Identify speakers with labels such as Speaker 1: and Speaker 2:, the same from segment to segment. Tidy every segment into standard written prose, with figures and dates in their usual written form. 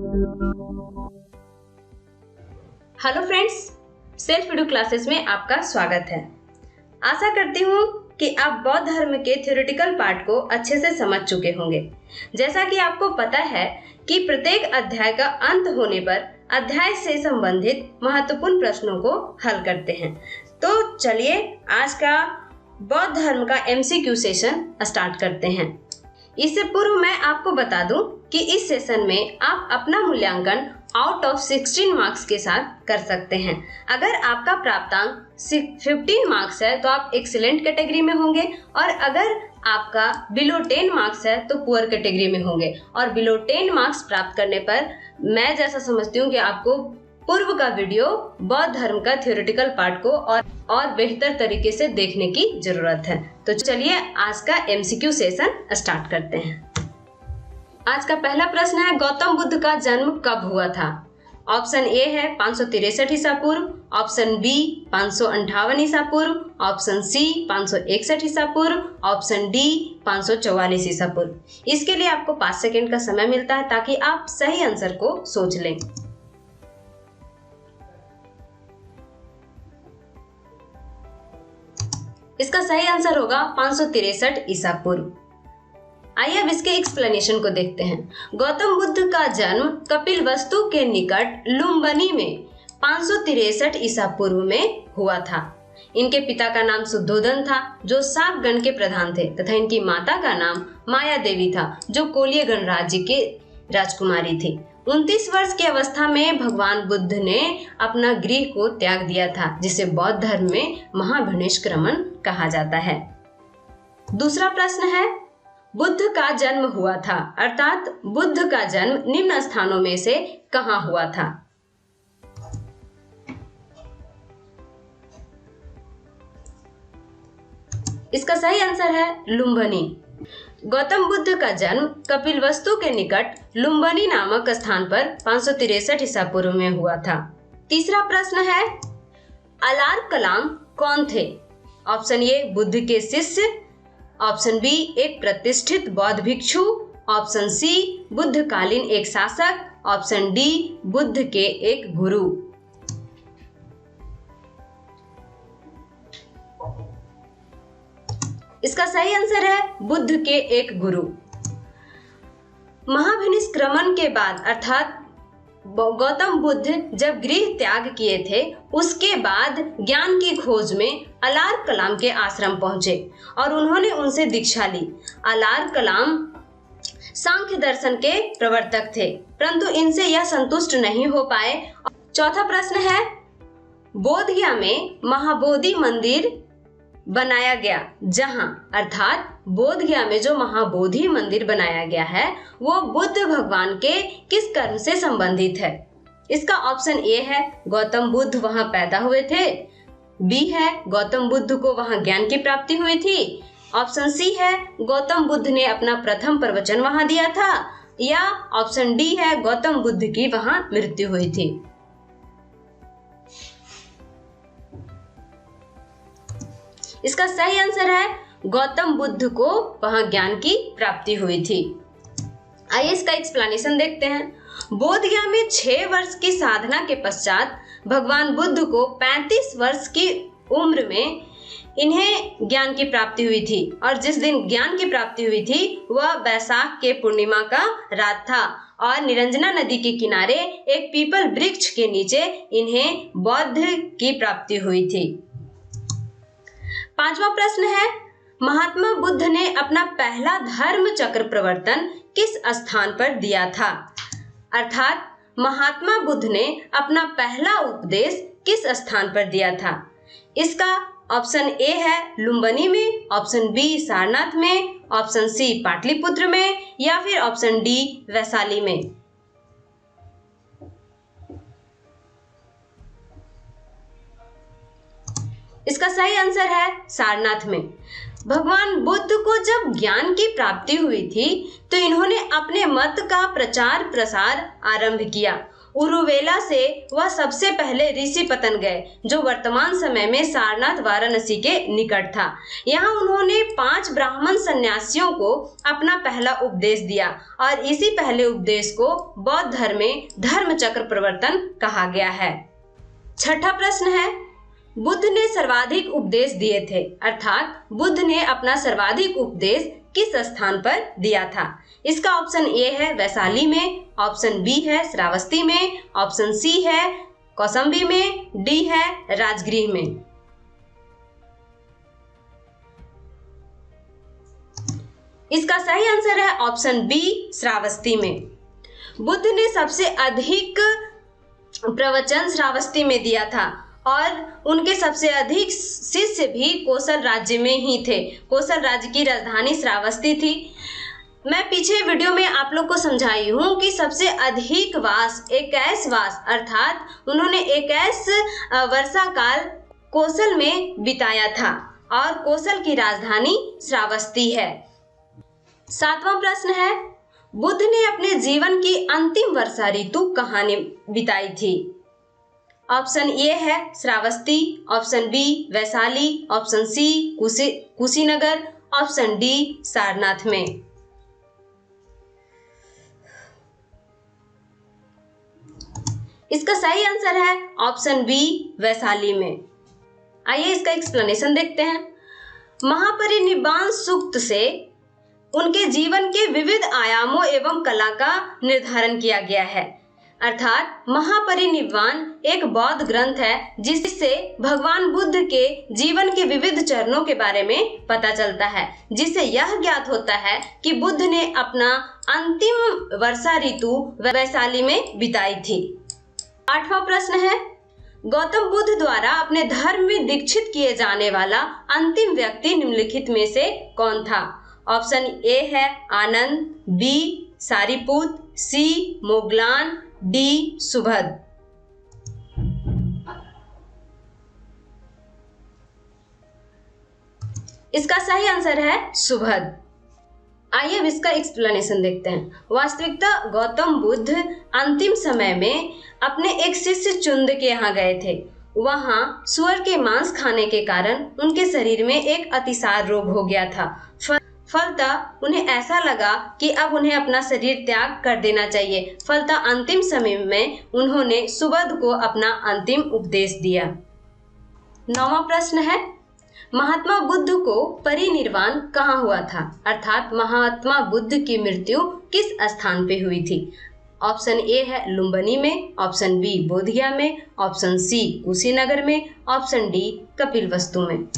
Speaker 1: Hello friends, self एडु classes में आपका स्वागत है। आशा करती हूँ कि आप बौद्ध धर्म के थ्योरेटिकल पार्ट को अच्छे से समझ चुके होंगे। जैसा कि आपको पता है कि प्रत्येक अध्याय का अंत होने पर अध्याय से संबंधित महत्वपूर्ण प्रश्नों को हल करते हैं। तो चलिए आज का बौद्ध धर्म का MCQ सेशन स्टार्ट करते हैं। इससे पूर्व मैं आपको बता दूं कि इस सेशन में आप अपना मूल्यांकन आउट ऑफ 16 मार्क्स के साथ कर सकते हैं। अगर आपका प्राप्तांक 15 मार्क्स है तो आप एक्सीलेंट कैटेगरी में होंगे, और अगर आपका बिलो 10 मार्क्स है तो पुअर कैटेगरी में होंगे। और बिलो 10 मार्क्स प्राप्त करने पर मैं जैसा समझती हूँ कि आपको पूर्व का वीडियो बौद्ध धर्म का थ्योरेटिकल पार्ट को और बेहतर तरीके से देखने की जरूरत है। तो चलिए आज का MCQ सेशन स्टार्ट करते हैं। आज का पहला प्रश्न है, गौतम बुद्ध का जन्म कब हुआ था? ऑप्शन ए है 563 ईसा पूर्व, ऑप्शन बी 558 ईसा पूर्व, ऑप्शन सी 561 ईसा पूर्व, ऑप्शन डी 544 ईसा पूर्व। इसके लिए आपको 5 सेकंड का समय मिलता है ताकि आप सही आंसर को सोच लें। इसका सही आंसर होगा 563 ईसा पूर्व। आइए अब इसके एक्सप्लेनेशन को देखते हैं। गौतम बुद्ध का जन्म कपिलवस्तु के निकट लुम्बिनी में 563 ईसा पूर्व में हुआ था। इनके पिता का नाम शुद्धोधन था जो शाक गण के प्रधान थे, तथा इनकी माता का नाम माया देवी था जो कोलिय गणराज्य के राजकुमारी थी। 29 वर्ष की अवस्था में भगवान बुद्ध ने अपना गृह को त्याग दिया था, जिसे बौद्ध धर्म में महाभिनिष्क्रमण कहा जाता है। दूसरा प्रश्न है, बुद्ध का जन्म हुआ था, अर्थात बुद्ध का जन्म निम्न स्थानों में से कहाँ हुआ था? इसका सही आंसर है लुम्बिनी। गौतम बुद्ध का जन्म कपिलवस्तु के निकट लुम्बिनी नामक स्थान पर 563 ईसा पूर्व में हुआ था। तीसरा प्रश्न है, अलार कलाम कौन थे? ऑप्शन ए बुद्ध के शिष्य, ऑप्शन बी एक प्रतिष्ठित बौद्ध भिक्षु, ऑप्शन सी बुद्धकालीन एक शासक, ऑप्शन डी बुद्ध के एक गुरु। इसका सही आंसर है बुद्ध के एक गुरु। महाभिनिष्क्रमण के बाद अर्थात गौतम बुद्ध जब गृह त्याग किए थे, उसके बाद ज्ञान की खोज में अलार कलाम के आश्रम पहुंचे और उन्होंने उनसे दीक्षा ली। अलार कलाम सांख्य दर्शन के प्रवर्तक थे, परंतु इनसे यह संतुष्ट नहीं हो पाए। चौथा प्रश्न है, बोधगया में महाबोधि मंदिर बनाया गया, जहां अर्थात बोधगया में जो महाबोधि मंदिर बनाया गया है वो बुद्ध भगवान के किस कर्म से संबंधित है? इसका ऑप्शन ए है गौतम बुद्ध वहां पैदा हुए थे, बी है गौतम बुद्ध को वहां ज्ञान की प्राप्ति हुई थी, ऑप्शन सी है गौतम बुद्ध ने अपना प्रथम प्रवचन वहां दिया था, या ऑप्शन डी है गौतम बुद्ध की वहां मृत्यु हुई थी। इसका सही आंसर है गौतम बुद्ध को वहां ज्ञान की प्राप्ति हुई थी। आइए इसका एक्सप्लेनेशन देखते हैं। बोधगया में 6 वर्ष की साधना के पश्चात भगवान बुद्ध को 35 वर्ष की उम्र में इन्हें ज्ञान की प्राप्ति हुई थी, और जिस दिन ज्ञान की प्राप्ति हुई थी वह बैसाख के पूर्णिमा का रात था, और निरंजना नदी के किनारे एक पीपल वृक्ष के नीचे इन्हें बौद्ध की प्राप्ति हुई थी। पांचवा प्रश्न है, महात्मा बुद्ध ने अपना पहला धर्म चक्र प्रवर्तन किस स्थान पर दिया था? अर्थात महात्मा बुद्ध ने अपना पहला उपदेश किस स्थान पर दिया था? इसका ऑप्शन ए है लुम्बिनी में, ऑप्शन बी सारनाथ में, ऑप्शन सी पाटलिपुत्र में, या फिर ऑप्शन डी वैशाली में। इसका सही आंसर है सारनाथ में। भगवान बुद्ध को जब ज्ञान की प्राप्ति हुई थी तो इन्होंने अपने मत का प्रचार प्रसार आरंभ किया। उरुवेला से वह सबसे पहले ऋषिपतन गए, जो वर्तमान समय में सारनाथ वाराणसी के निकट था। यहाँ उन्होंने 5 ब्राह्मण सन्यासियों को अपना पहला उपदेश दिया और इसी पहले उपदेश को बौद्ध धर्म में धर्म चक्र प्रवर्तन कहा गया है। छठा प्रश्न है, बुद्ध ने सर्वाधिक उपदेश दिए थे, अर्थात बुद्ध ने अपना सर्वाधिक उपदेश किस स्थान पर दिया था? इसका ऑप्शन ए है वैशाली में, ऑप्शन बी है श्रावस्ती में, ऑप्शन सी है कौशाम्बी में, डी है राजगृह में। इसका सही आंसर है ऑप्शन बी श्रावस्ती में। बुद्ध ने सबसे अधिक प्रवचन श्रावस्ती में दिया था और उनके सबसे अधिक शिष्य भी कोसल राज्य में ही थे। कोसल राज्य की राजधानी श्रावस्ती थी। मैं पीछे वीडियो में आप लोग को समझाई हूँ कि सबसे अधिक वास 21 वास अर्थात उन्होंने 21 वर्षा काल कोसल में बिताया था और कोसल की राजधानी श्रावस्ती है। 7वां प्रश्न है, बुद्ध ने अपने जीवन की अंतिम वर्षा ऋतु कहाँ बिताई थी? ऑप्शन ए है Shravasti, option B Vaishali, option C Kushinagar, option D Sarnath में। इसका सही आंसर है ऑप्शन बी वैशाली में। आइए इसका एक्सप्लेनेशन देखते हैं। महापरिनिर्वाण सूक्त से उनके जीवन के विविध आयामों एवं कला का निर्धारण किया गया है, अर्थात महापरिनिर्वाण एक बौद्ध ग्रंथ है जिससे भगवान बुद्ध के जीवन के विविध चरणों के बारे में पता चलता है, जिससे यह ज्ञात होता है कि बुद्ध ने अपना अंतिम वर्षा ऋतु वैशाली में बिताई थी। 8वां प्रश्न है, गौतम बुद्ध द्वारा अपने धर्म में दीक्षित किए जाने वाला अंतिम व्यक्ति निम्नलिखित में से कौन था? ऑप्शन ए है आनंद, बी सारिपुत, सी मोगलान, डी सुभद। इसका सही आंसर है सुभद। आइए अब इसका एक्सप्लेनेशन देखते हैं। वास्तविकता गौतम बुद्ध अंतिम समय में अपने एक शिष्य चुंद के यहाँ गए थे। वहां सुअर के मांस खाने के कारण उनके शरीर में एक अतिसार रोग हो गया था। फलतः उन्हें ऐसा लगा कि अब उन्हें अपना शरीर त्याग कर देना चाहिए। फलतः अंतिम समय में उन्होंने सुबोध को अपना अंतिम उपदेश दिया। 9वां प्रश्न है, महात्मा बुद्ध को परिनिर्वाण कहाँ हुआ था? अर्थात महात्मा बुद्ध की मृत्यु किस स्थान पे हुई थी? ऑप्शन ए है लुम्बिनी में, ऑप्शन बी बोधगया में, ऑप्शन सी कुशीनगर में, ऑप्शन डी कपिलवस्तु में।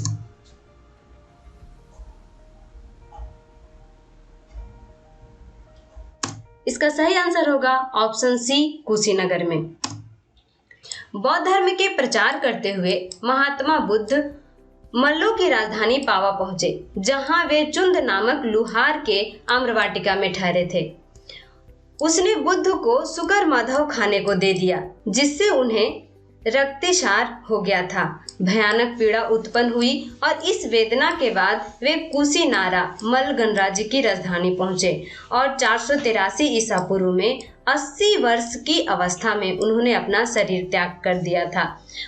Speaker 1: इसका सही आंसर होगा ऑप्शन सी कुशीनगर में। बौद्ध धर्म के प्रचार करते हुए महात्मा बुद्ध मल्लों की राजधानी पावा पहुंचे, जहां वे चुंद नामक लुहार के आम्रवाटिका में ठहरे थे। उसने बुद्ध को सुकर माधव खाने को दे दिया, जिससे उन्हें रक्तक्षार हो गया था। भयानक पीड़ा उत्पन्न हुई और इस वेदना के बाद वे कुशीनारा मल्ल गणराज्य की राजधानी पहुंचे और 483 ईसा पूर्व में 80 वर्ष की अवस्था में उन्होंने अपना शरीर त्याग कर दिया था।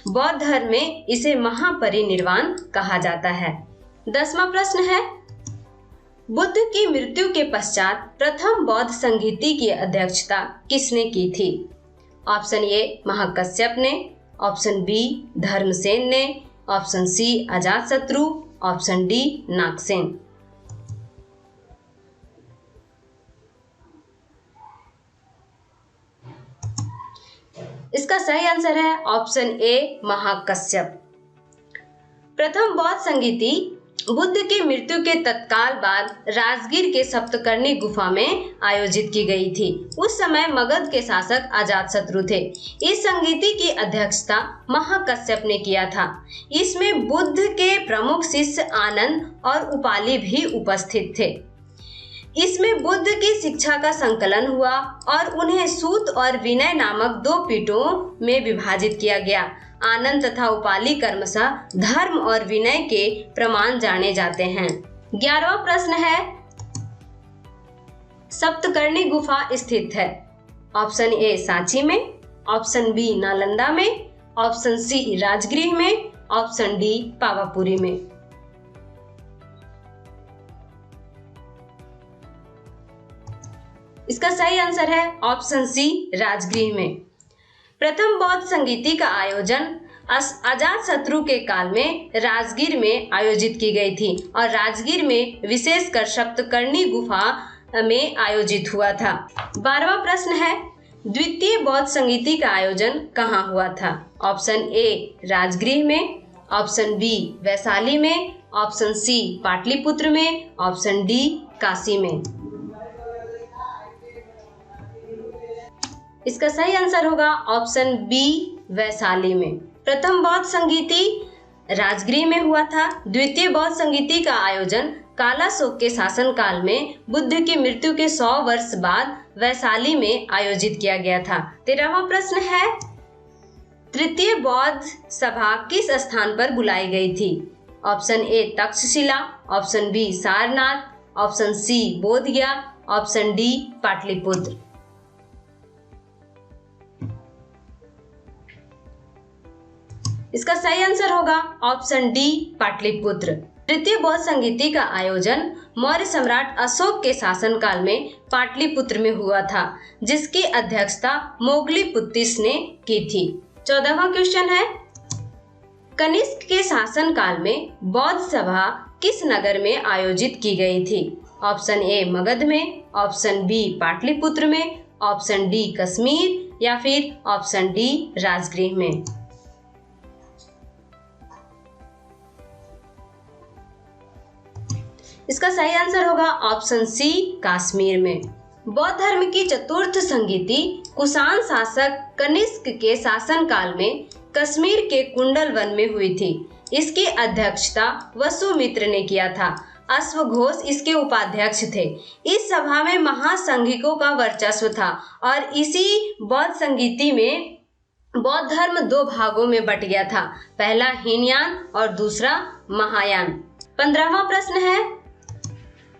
Speaker 1: बौद्ध धर्म में इसे महापरिनिर्वाण कहा जाता है। 10वां प्रश्न है, बुद्ध की मृत्यु के पश्चात प्रथम बौद्ध संहिता की अध्यक्षता किसने की थी? ऑप्शन ए महाकश्यप ने, ऑप्शन बी धर्मसेन ने, option C Ajatashatru, option D Nagasen. इसका सही आंसर है ऑप्शन ए महाकश्यप। प्रथम बौद्ध संहिता बुद्ध की मृत्यु के तत्काल बाद राजगीर के सप्तकर्णी गुफा में आयोजित की गई थी। उस समय मगध के शासक अजातशत्रु थे। इस संहिता की अध्यक्षता महाकश्यप ने किया था। इसमें बुद्ध के प्रमुख शिष्य आनंद और उपाली भी उपस्थित थे। इसमें बुद्ध की शिक्षा का संकलन हुआ और उन्हें सूत और विनय नामक 2 पीठों में विभाजित किया गया। आनंद तथा उपाली क्रमशः धर्म और विनय के प्रमाण जाने जाते हैं। 11वां प्रश्न है, सप्तकर्णी गुफा स्थित है? ऑप्शन ए सांची में, ऑप्शन बी नालंदा में, ऑप्शन सी राजगृह में, ऑप्शन डी पावापुरी में। इसका सही आंसर है ऑप्शन सी राजगृह में। प्रथम बौद्ध संगीति का आयोजन अजात शत्रु के काल में राजगीर में आयोजित की गई थी और राजगीर में विशेषकर सप्तकर्णी गुफा में आयोजित हुआ था। 12वां प्रश्न है, द्वितीय बौद्ध संगीति का आयोजन कहाँ हुआ था? ऑप्शन ए राजगृह में, ऑप्शन बी वैशाली में, ऑप्शन सी पाटलिपुत्र में, ऑप्शन डी काशी में। इसका सही आंसर होगा ऑप्शन बी वैशाली में। प्रथम बौद्ध संगीति राजगृह में हुआ था। द्वितीय बौद्ध संगीति का आयोजन कालाशोक के शासनकाल में बुद्ध की मृत्यु के 100 वर्ष बाद वैशाली में आयोजित किया गया था। 13वां प्रश्न है, तृतीय बौद्ध सभा किस स्थान पर बुलाई गई थी? Option A Takshashila, option B Sarnath, option C Bodhgaya, option D Pataliputra. इसका सही आंसर होगा ऑप्शन डी पाटलिपुत्र। तृतीय बौद्ध संगीति का आयोजन मौर्य सम्राट अशोक के शासनकाल में पाटलिपुत्र में हुआ था, जिसकी अध्यक्षता मोगलीपुत्तिस ने की थी। 14वां क्वेश्चन है, कनिष्क के शासनकाल में बौद्ध सभा किस नगर में आयोजित की गई थी? ऑप्शन ए मगध में, ऑप्शन बी पाटलिपुत्र में, ऑप्शन डी कश्मीर या फिर ऑप्शन डी राजगृह में। इसका सही आंसर होगा ऑप्शन सी कश्मीर में। बौद्ध धर्म की चतुर्थ संगीति कुषाण शासक कनिष्क के शासनकाल में कश्मीर के कुंडल वन में हुई थी। इसकी अध्यक्षता वसुमित्र ने किया था। अश्वघोष इसके उपाध्यक्ष थे। इस सभा में महासंघिकों का वर्चस्व था और इसी बौद्ध संगीति में बौद्ध धर्म 2 भागों में बट गया था, पहला हीनयान और दूसरा महायान। 15वां प्रश्न है,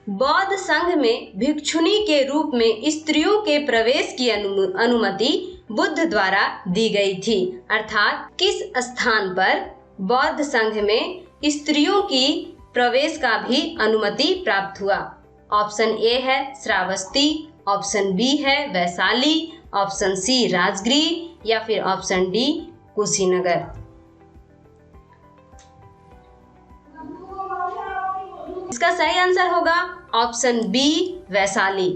Speaker 1: बौद्ध संघ में भिक्षुनी के रूप में स्त्रियों के प्रवेश की अनुमति बुद्ध द्वारा दी गई थी, अर्थात किस स्थान पर बौद्ध संघ में स्त्रियों की प्रवेश का भी अनुमति प्राप्त हुआ? ऑप्शन ए है श्रावस्ती, ऑप्शन बी है वैशाली, ऑप्शन सी राजगृह या फिर ऑप्शन डी कुशीनगर। इसका सही आंसर होगा ऑप्शन बी वैशाली।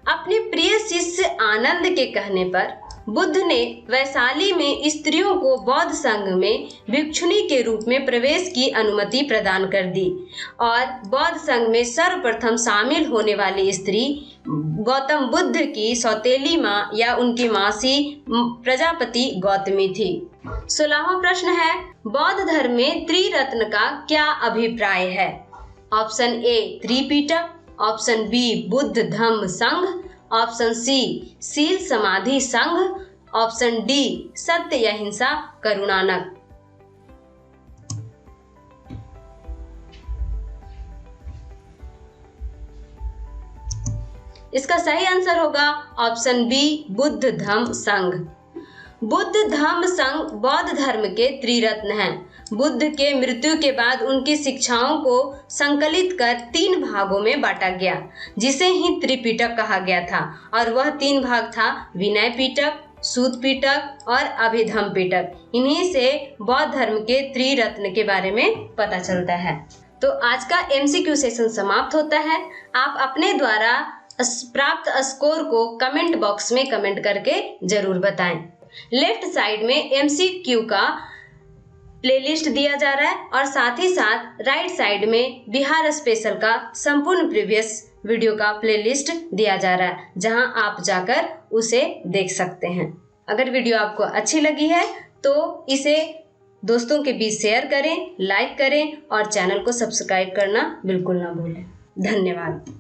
Speaker 1: अपने प्रिय शिष्य आनंद के कहने पर बुद्ध ने वैशाली में स्त्रियों को बौद्ध संघ में भिक्षुनी के रूप में प्रवेश की अनुमति प्रदान कर दी और बौद्ध संघ में सर्वप्रथम शामिल होने वाली स्त्री गौतम बुद्ध की सौतेली माँ या उनकी मासी प्रजापति गौतमी थी। 16वां प्रश्न है, बौद्ध धर्म में त्रिरत्न का क्या अभिप्राय है? Option A Tripitaka, option B Buddha Dhamma Sangha, option सी शील समाधि संघ, ऑप्शन डी सत्य अहिंसा करुणानक। इसका सही आंसर होगा ऑप्शन बी बुद्ध धम्म संघ। बुद्ध धम्म संघ बौद्ध धर्म के त्रिरत्न हैं। बुद्ध के मृत्यु के बाद उनकी शिक्षाओं को संकलित कर 3 भागों में बांटा गया, जिसे ही त्रिपिटक कहा गया था और वह 3 भाग था विनय पिटक, सूत पिटक और अभिधम्म पिटक। इन्हीं से बौद्ध धर्म के त्रिरत्न के बारे में पता चलता है। तो आज का MCQ सेशन समाप्त होता है। आप अपने द्वारा प्राप्त स्कोर को कमेंट बॉक्स में कमेंट करके जरूर बताएं। लेफ्ट साइड में MCQ का प्लेलिस्ट दिया जा रहा है और साथ ही साथ राइट साइड में बिहार स्पेशल का संपूर्ण प्रीवियस वीडियो का प्लेलिस्ट दिया जा रहा है, जहां आप जाकर उसे देख सकते हैं। अगर वीडियो आपको अच्छी लगी है तो इसे दोस्तों के बीच शेयर करें, लाइक करें और चैनल को सब्सक्राइब करना बिल्कुल ना भूलें। धन्यवाद।